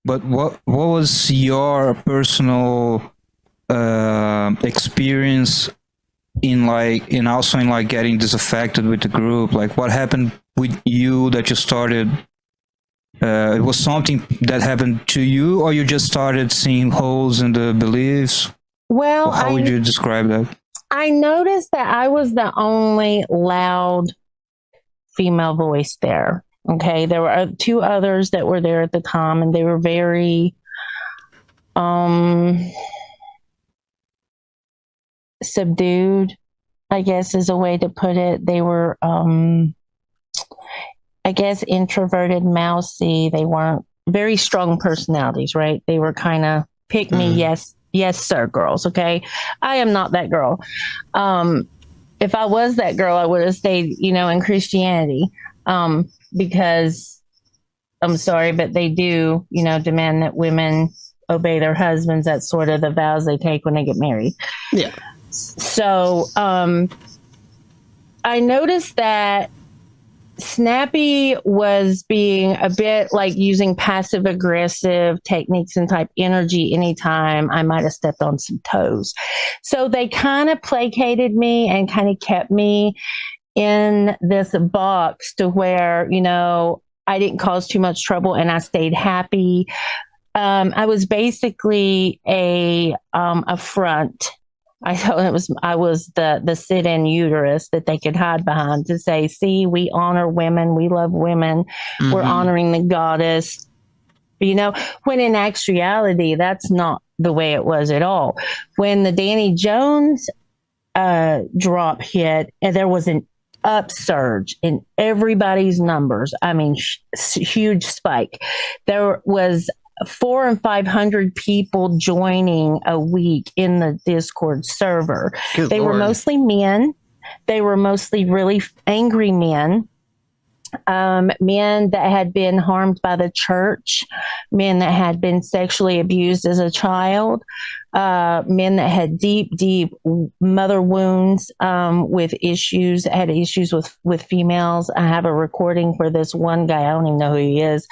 But what was your personal experience in also in like getting disaffected with the group? Like what happened with you that you started? It was something that happened to you, or you just started seeing holes in the beliefs? Well, Or how would you describe that? I noticed that I was the only loud female voice there. Okay, there were two others that were there at the time, and they were very subdued, I guess is a way to put it. They were I guess introverted, mousy. They weren't very strong personalities, right? They were kind of pick me, yes sir girls. Okay, I am not that girl. If I was that girl, I would have stayed, in Christianity, because I'm sorry, but they do, demand that women obey their husbands. That's sort of the vows they take when they get married. Yeah. So I noticed that Snappy was being a bit like using passive aggressive techniques and type energy anytime I might have stepped on some toes. So they kind of placated me and kind of kept me in this box to where, I didn't cause too much trouble and I stayed happy. I was basically a front. I was the sit-in uterus that they could hide behind to say, see, we honor women, we love women, we're honoring the goddess. When in actuality, that's not the way it was at all. When the Danny Jones drop hit, and there was an upsurge in everybody's numbers. I mean, huge spike. There was 400 and 500 people joining a week in the Discord server. They were mostly men. They were mostly really angry men. Men that had been harmed by the church, men that had been sexually abused as a child, men that had deep mother wounds, with issues, had issues with females. I have a recording where this one guy, I don't even know who he is.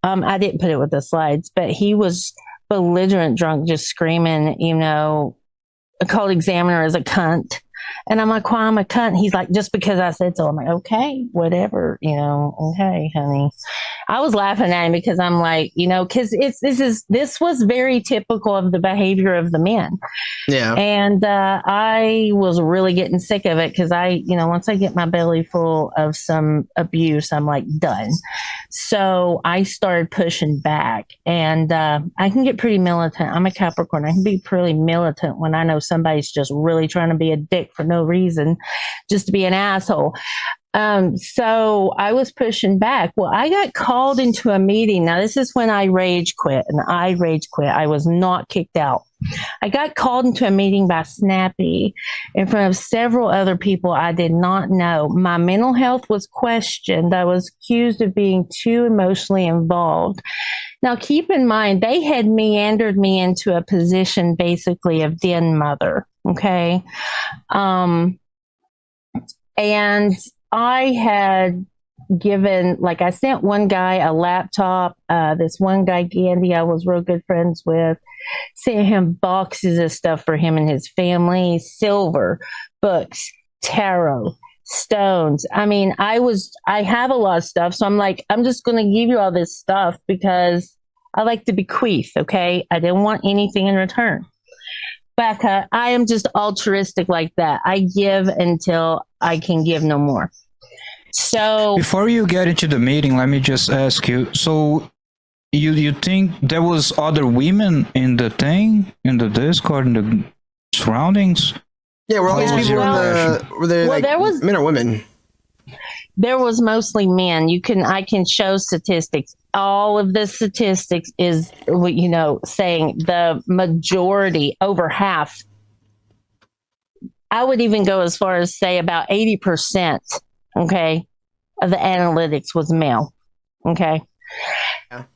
I didn't put it with the slides, but he was belligerent drunk, just screaming, called Examiner as a cunt. And I'm like, why I'm a cunt? He's like, just because I said so. I'm like, okay, whatever, okay, honey. I was laughing at him because I'm like, because this was very typical of the behavior of the men. Yeah. And I was really getting sick of it because once I get my belly full of some abuse, I'm like done. So I started pushing back, and I can get pretty militant. I'm a Capricorn. I can be pretty militant when I know somebody's just really trying to be a dick for no reason, just to be an asshole. So I was pushing back. Well, I got called into a meeting. Now, this is when I rage quit, and I rage quit. I was not kicked out. I got called into a meeting by Snappy in front of several other people I did not know. My mental health was questioned. I was accused of being too emotionally involved. Now, keep in mind, they had meandered me into a position basically of den mother. Okay. And I had given, I sent one guy a laptop. This one guy, Gandhi, I was real good friends with, sent him boxes of stuff for him and his family, silver, books, tarot, stones. I mean, I have a lot of stuff. So I'm like, I'm just going to give you all this stuff because I like to bequeath. Okay. I didn't want anything in return. Becca, I am just altruistic like that. I give until I can give no more. So before you get into the meeting, let me just ask you. So you think there was other women in the thing, in the Discord, in the surroundings? Yeah, were all these people were there there was men or women? There was mostly men. I can show statistics. All of the statistics is, saying the majority, over half. I would even go as far as say about 80%, okay, of the analytics was male. Okay.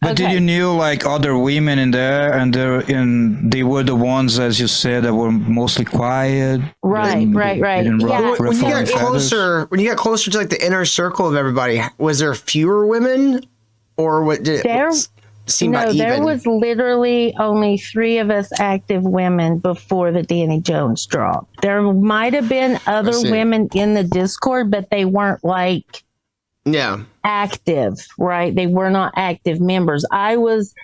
But did you knew other women in there, and they were the ones, as you said, that were mostly quiet? Right. Yeah. When you got closer to the inner circle of everybody, was there fewer women, or what did seemed about even. There was literally only 3 of us active women before the Danny Jones drop. There might have been other women in the Discord, but they weren't like active, right? They were not active members. I was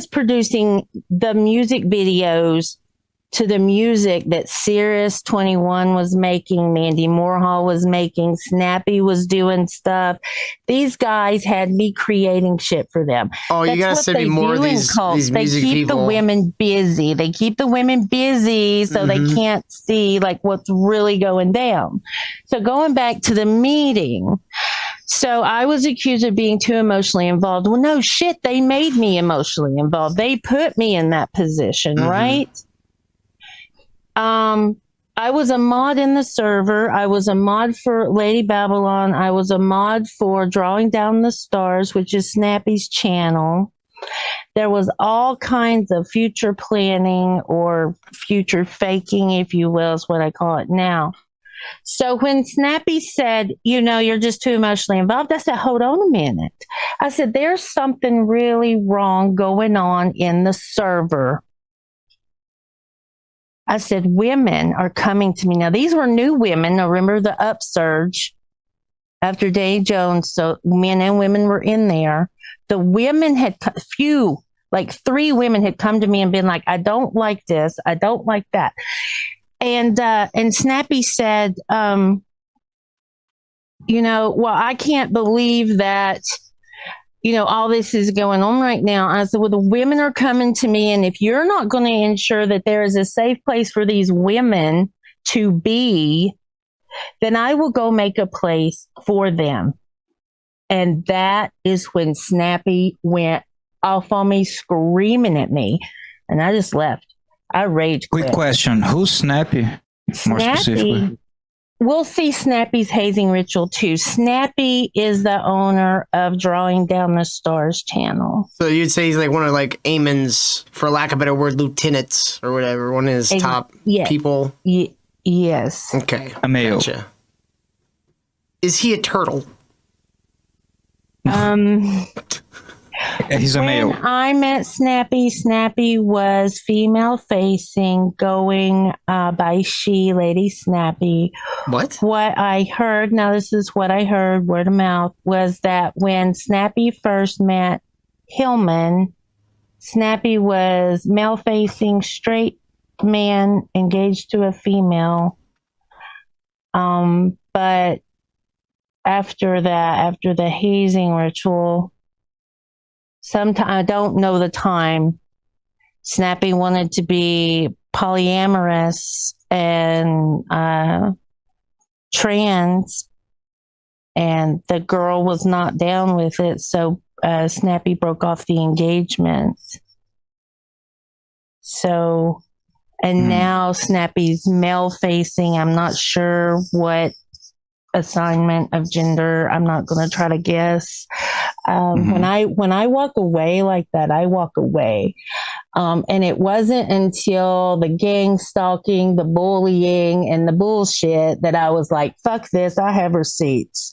producing the music videos to the music that Cirrus 21 was making, Mandy Moorhall was making, Snappy was doing stuff. These guys had me creating shit for them. Oh, That's you gotta send me more of these music They keep people. the women busy. They keep the women busy so they can't see like what's really going down. So going back to the meeting. So I was accused of being too emotionally involved. Well, no shit. They made me emotionally involved. They put me in that position, right? I was a mod in the server. I was a mod for Lady Babylon. I was a mod for Drawing Down the Stars, which is Snappy's channel. There was all kinds of future planning or future faking, if you will, is what I call it now. So when Snappy said, you're just too emotionally involved, I said, hold on a minute. I said, there's something really wrong going on in the server. I said, women are coming to me. Now, these were new women. Now, remember the upsurge after Danny Jones. So men and women were in there. The women had 3 women had come to me and been like, I don't like this. I don't like that. And Snappy said, well, I can't believe that, all this is going on right now. I said, well, the women are coming to me. And if you're not going to ensure that there is a safe place for these women to be, then I will go make a place for them. And that is when Snappy went off on me, screaming at me. And I just left. I rage quit. Quick question. Who's Snappy? More specifically. We'll see Snappy's hazing ritual too. Snappy is the owner of Drawing Down the Stars channel. So you'd say he's like one of like Eamon's, for lack of a better word, lieutenants or whatever, one of his top people. Yes. Okay. A male. Gotcha. Is he a turtle? He's a male. When I met Snappy, Snappy was female facing, going by she, Lady Snappy. What? What I heard, now this is what I heard, word of mouth, was that when Snappy first met Hillman, Snappy was male facing, straight man, engaged to a female. But after the hazing ritual, sometime, I don't know the time, Snappy wanted to be polyamorous and trans, and the girl was not down with it, so Snappy broke off the engagement. So, and now Snappy's male facing. I'm not sure what assignment of gender. I'm not going to try to guess. When I walk away like that, I walk away. And it wasn't until the gang stalking, the bullying, and the bullshit that I was like, fuck this, I have receipts.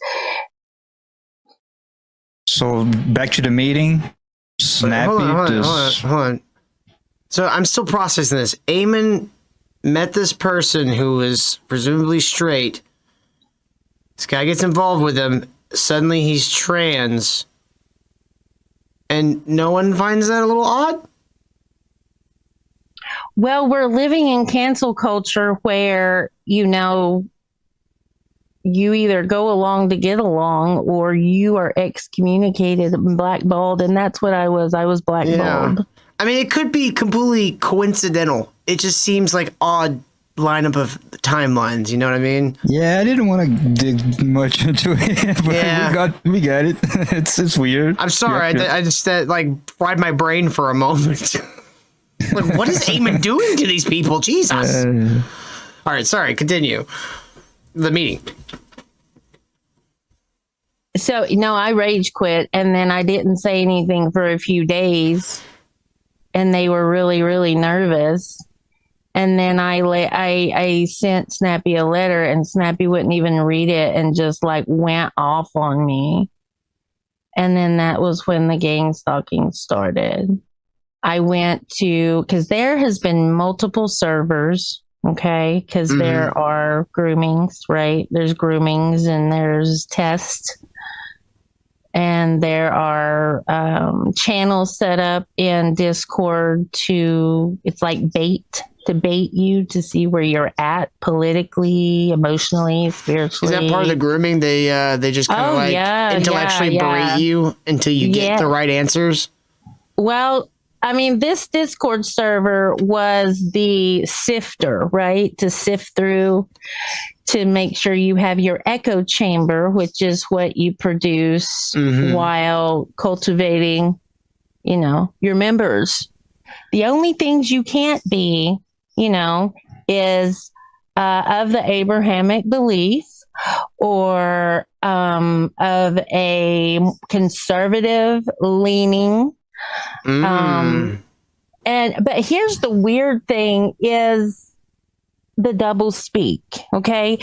So back to the meeting. Snappy. Hold on. So I'm still processing this. Eamon met this person who is presumably straight. This guy gets involved with him. Suddenly he's trans. And no one finds that a little odd? Well, we're living in cancel culture where, you either go along to get along or you are excommunicated and blackballed. And that's what I was. I was blackballed. Yeah. I mean, it could be completely coincidental. It just seems like odd lineup of timelines, you know what I mean? Yeah, I didn't want to dig much into it, but we got it. It's weird. I'm sorry, I just fried my brain for a moment. Like, what is Eamon doing to these people? Jesus. All right, sorry, continue. The meeting. So, I rage quit, and then I didn't say anything for a few days, and they were really, really nervous. And then I sent Snappy a letter, and Snappy wouldn't even read it and just went off on me. And then that was when the gang stalking started. I went to, because there has been multiple servers, okay? Because there are groomings, right? There's groomings and there's tests. And there are channels set up in Discord it's like bait, to bait you to see where you're at politically, emotionally, spiritually. Is that part of the grooming? They just kind of intellectually berate you until you get the right answers? Well, I mean, this Discord server was the sifter, right? To sift through, to make sure you have your echo chamber, which is what you produce while cultivating, your members. The only things you can't be, is of the Abrahamic belief or of a conservative leaning. But here's the weird thing is the double speak. Okay.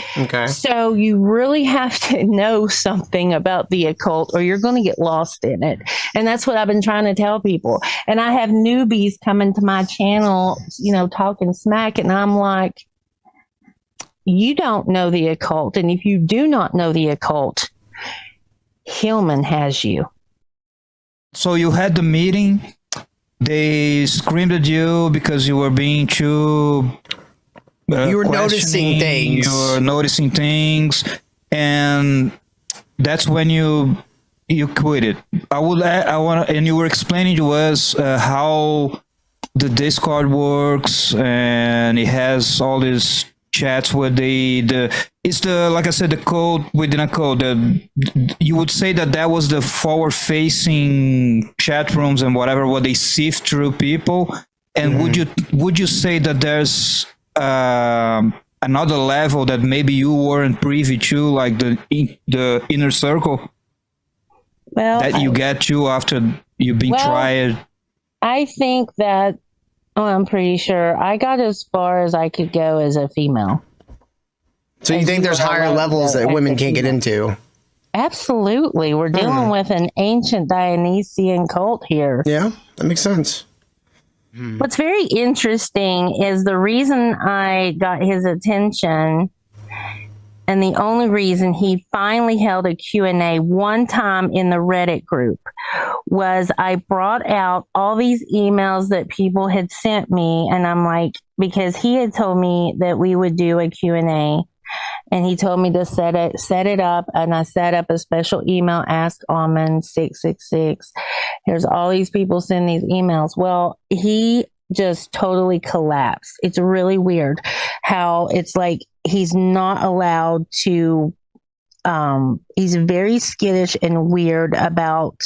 So you really have to know something about the occult or you're going to get lost in it. And that's what I've been trying to tell people. And I have newbies coming to my channel, talking smack. And I'm like, you don't know the occult. And if you do not know the occult, Hillman has you. So you had the meeting. They screamed at you because you were being too. You were noticing things. You were noticing things, and that's when you quit it. I want, and you were explaining to us how the Discord works, and it has all these chats where it's like I said, the code within a code. You would say that was the forward-facing chat rooms and whatever, where they sift through people. And would you say that there's another level that maybe you weren't privy to, like the inner circle, that you get to after you've been tried? I think that I'm pretty sure I got as far as I could go as a female. So you think there's higher levels that women can't get into? Absolutely. We're dealing with an ancient Dionysian cult here. Yeah, that makes sense. What's very interesting is the reason I got his attention, and the only reason he finally held a Q&A one time in the Reddit group, was I brought out all these emails that people had sent me, and I'm like, because he had told me that we would do a Q&A, and he told me to set it up, and I set up a special email, Ask Almond 666. There's all these people send these emails. Well, he just totally collapsed. It's really weird how it's like he's not allowed to. He's very skittish and weird about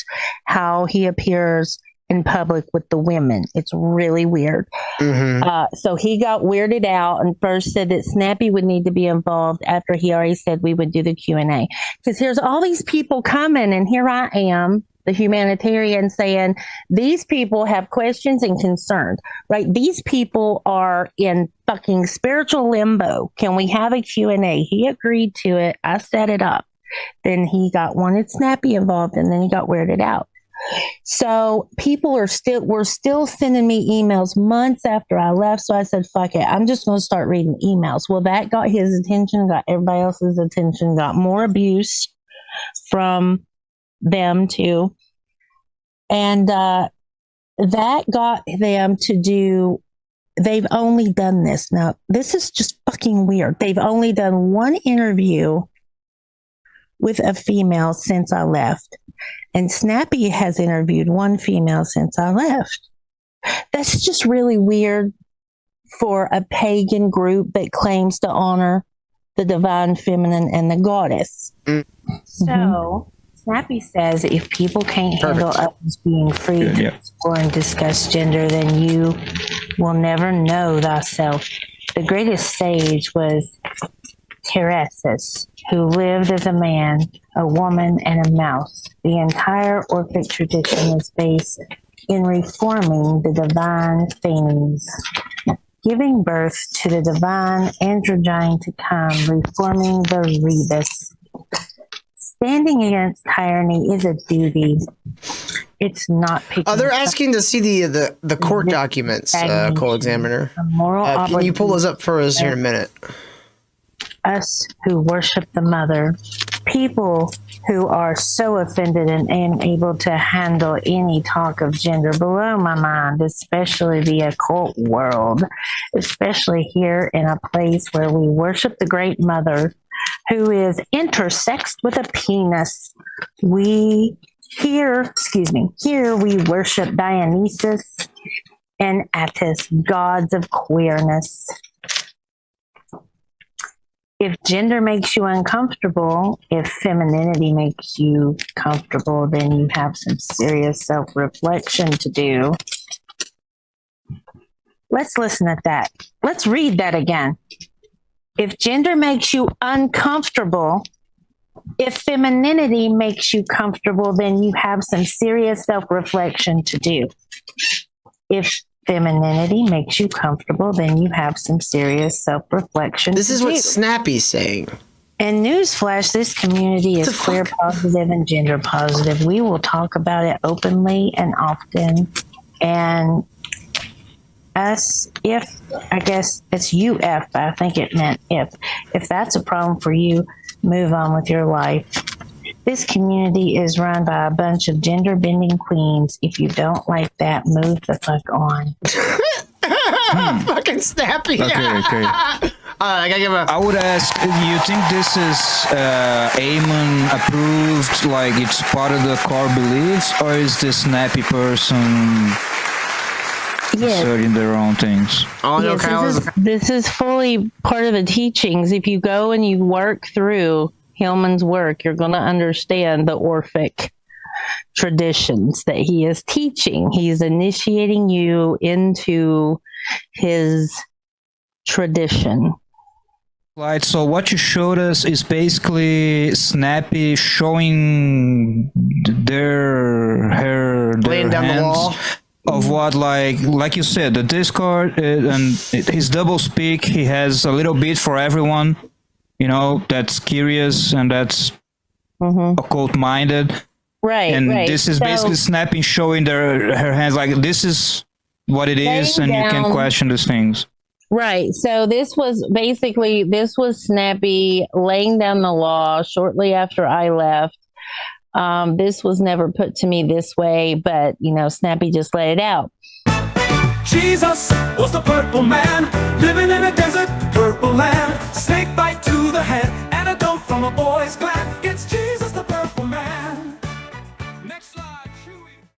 how he appears in public with the women. It's really weird. So he got weirded out and first said that Snappy would need to be involved after he already said we would do the Q&A. Because here's all these people coming, and here I am, the humanitarian, saying these people have questions and concerns, right? These people are in fucking spiritual limbo. Can we have a Q&A? He agreed to it. I set it up. Then he wanted Snappy involved, and then he got weirded out. So people were still sending me emails months after I left. So I said, fuck it. I'm just going to start reading emails. Well, that got his attention, got everybody else's attention, got more abuse from them too. And that got them to do, they've only done this. Now, this is just fucking weird. They've only done one interview with a female since I left. And Snappy has interviewed one female since I left. That's just really weird for a pagan group that claims to honor the divine feminine and the goddess. So Snappy says if people can't handle others being free to explore and discuss gender, then you will never know thyself. The greatest sage was Tiresias, who lived as a man, a woman, and a mouse. The entire Orphic tradition is based in reforming the divine themes, giving birth to the divine androgyne to come, reforming the rebus. Standing against tyranny is a duty. It's not picking They're asking to see the court documents, Cole Examiner. a moral Can you pull obligation. those up for us here in a minute? Us who worship the mother, people who are so offended and unable to handle any talk of gender below my mind, especially the occult world, especially here in a place where we worship the great mother who is intersexed with a penis. Here we worship Dionysus and Attis, gods of queerness. If gender makes you uncomfortable, if femininity makes you comfortable, then you have some serious self-reflection to do. Let's listen at that. Let's read that again. If gender makes you uncomfortable, if femininity makes you comfortable, then you have some serious self-reflection to do. If femininity makes you comfortable, then you have some serious self-reflection. This is to what do. Snappy's saying. And newsflash, this community is queer positive and gender positive. We will talk about it openly and often. And us, if, I guess it's UF, but I think it meant if that's a problem for you, move on with your life. This community is run by a bunch of gender bending queens. If you don't like that, move the fuck on. Fucking Snappy. Okay. I gotta give a. I would ask, you think this is Aemon approved, like it's part of the core beliefs, or is this snappy person Yes. asserting their own things? Oh no, Yes, Kyle is. this is fully part of the teachings. If you go and you work through Hillman's work, you're going to understand the Orphic traditions that he is teaching. He is initiating you into his tradition. Right, so what you showed us is basically Snappy showing their Laying down the hands law. of what, like you said, the Discord and his double speak. He has a little bit for everyone, you know, that's curious and that's occult minded. Right, And right. this is So, basically Snappy showing her hands like this is what it is, and Laying you can down- question these things. right. So this was Snappy laying down the law shortly after I left. This was never put to me this way, but Snappy just let it out. Jesus was the purple man, living in a desert, purple land. Snake bite to the head, antidote from a boy's clan.